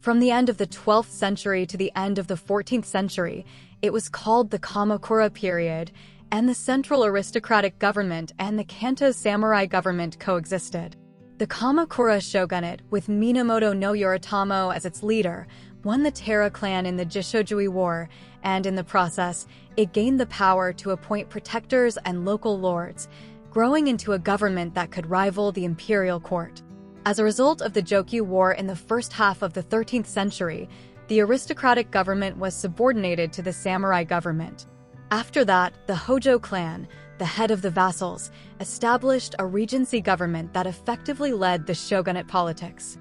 From the end of the 12th century to the end of the 14th century, it was called the Kamakura period, and the central aristocratic government and the Kanto samurai government coexisted. The Kamakura shogunate, with Minamoto no Yoritomo as its leader, won the Taira clan in the Jishojui War, and in the process, it gained the power to appoint protectors and local lords, growing into a government that could rival the imperial court. As a result of the Jokyu War in the first half of the 13th century, the aristocratic government was subordinated to the samurai government. After that, the Hojo clan, the head of the vassals, established a regency government that effectively led the shogunate politics.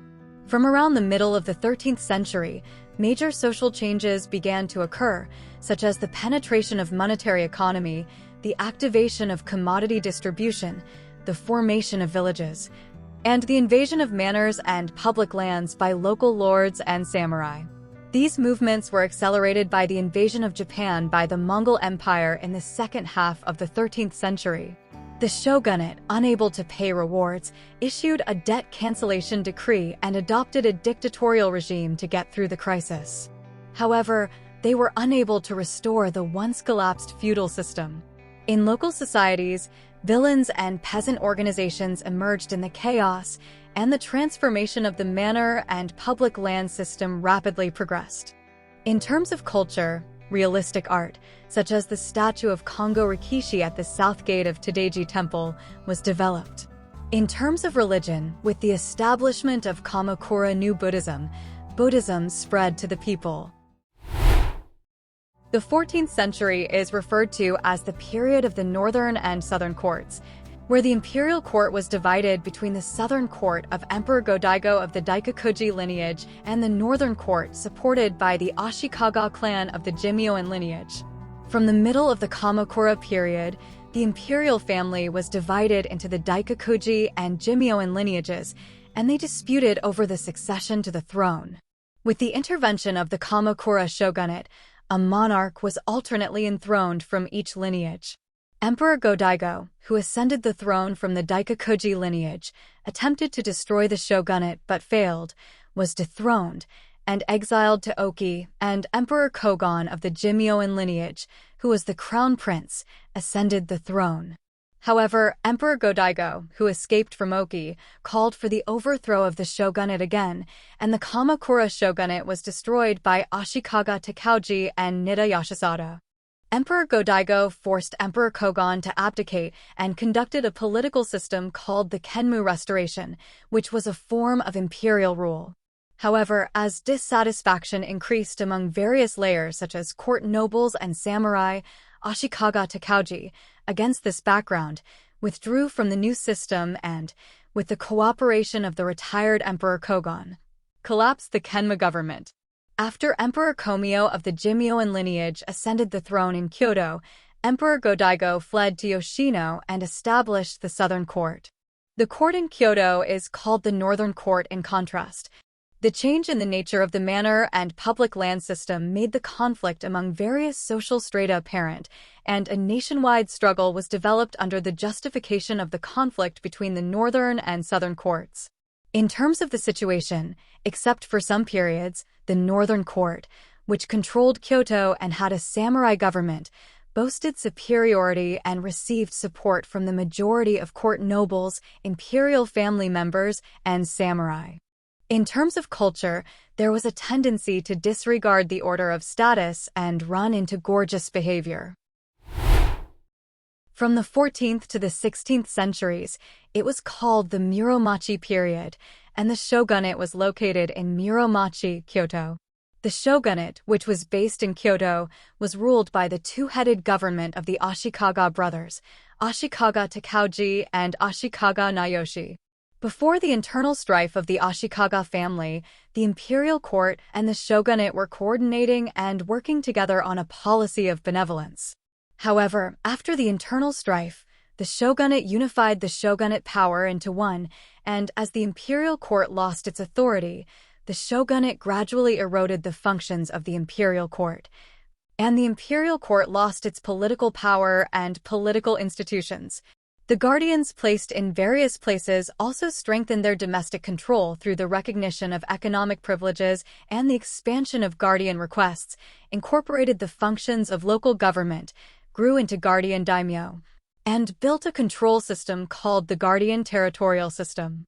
From around the middle of the 13th century, major social changes began to occur, such as the penetration of monetary economy, the activation of commodity distribution, the formation of villages, and the invasion of manors and public lands by local lords and samurai. These movements were accelerated by the invasion of Japan by the Mongol Empire in the second half of the 13th century. The shogunate, unable to pay rewards, issued a debt cancellation decree and adopted a dictatorial regime to get through the crisis. However, they were unable to restore the once collapsed feudal system. In local societies, villains and peasant organizations emerged in the chaos, and the transformation of the manor and public land system rapidly progressed. In terms of culture, realistic art, such as the statue of Kongo Rikishi at the south gate of Todaiji Temple, was developed. In terms of religion, with the establishment of Kamakura New Buddhism, Buddhism spread to the people. The 14th century is referred to as the period of the northern and southern courts, where the imperial court was divided between the southern court of Emperor Go-Daigo of the Daikakuji lineage and the northern court supported by the Ashikaga clan of the Jimyoan lineage. From the middle of the Kamakura period, the imperial family was divided into the Daikakuji and Jimyoan lineages, and they disputed over the succession to the throne. With the intervention of the Kamakura shogunate, a monarch was alternately enthroned from each lineage. Emperor Go-Daigo, who ascended the throne from the Daikakuji lineage, attempted to destroy the shogunate but failed, was dethroned, and exiled to Oki, and Emperor Kogon of the Jimyoan lineage, who was the crown prince, ascended the throne. However, Emperor Go-Daigo, who escaped from Oki, called for the overthrow of the shogunate again, and the Kamakura shogunate was destroyed by Ashikaga Takauji and Nida Yashisada. Emperor Go-Daigo forced Emperor Kogon to abdicate and conducted a political system called the Kenmu Restoration, which was a form of imperial rule. However, as dissatisfaction increased among various layers such as court nobles and samurai, Ashikaga Takauji, against this background, withdrew from the new system and, with the cooperation of the retired Emperor Kogon, collapsed the Kenmu government. After Emperor Komio of the Jimyoan lineage ascended the throne in Kyoto, Emperor Go-Daigo fled to Yoshino and established the southern court. The court in Kyoto is called the northern court in contrast. The change in the nature of the manor and public land system made the conflict among various social strata apparent, and a nationwide struggle was developed under the justification of the conflict between the northern and southern courts. In terms of the situation, except for some periods, the northern court, which controlled Kyoto and had a samurai government, boasted superiority and received support from the majority of court nobles, imperial family members, and samurai. In terms of culture, there was a tendency to disregard the order of status and run into gorgeous behavior. From the 14th to the 16th centuries, it was called the Muromachi period, and the shogunate was located in Muromachi, Kyoto. The shogunate, which was based in Kyoto, was ruled by the two-headed government of the Ashikaga brothers, Ashikaga Takauji and Ashikaga Nayoshi. Before the internal strife of the Ashikaga family, the imperial court and the shogunate were coordinating and working together on a policy of benevolence. However, after the internal strife, the shogunate unified the shogunate power into one, and as the imperial court lost its authority, the shogunate gradually eroded the functions of the imperial court, and the imperial court lost its political power and political institutions. The guardians placed in various places also strengthened their domestic control through the recognition of economic privileges and the expansion of guardian requests, incorporated the functions of local government, grew into guardian daimyo, and built a control system called the guardian territorial system.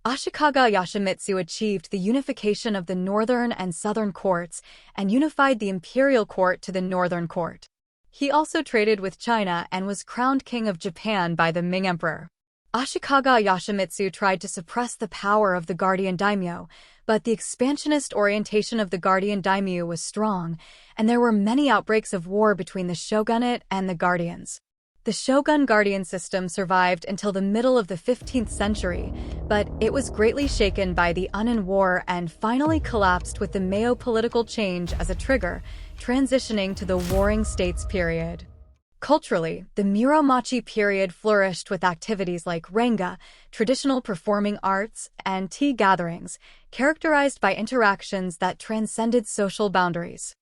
Ashikaga Yoshimitsu achieved the unification of the northern and southern courts and unified the imperial court to the northern court. He also traded with China and was crowned king of Japan by the Ming Emperor. Ashikaga Yoshimitsu tried to suppress the power of the guardian daimyo, but the expansionist orientation of the guardian daimyo was strong, and there were many outbreaks of war between the shogunate and the guardians. The shogun-guardian system survived until the middle of the 15th century, but it was greatly shaken by the Unin War and finally collapsed with the Meiji political change as a trigger, transitioning to the Warring States period. Culturally, the Muromachi period flourished with activities like renga, traditional performing arts, and tea gatherings, characterized by interactions that transcended social boundaries.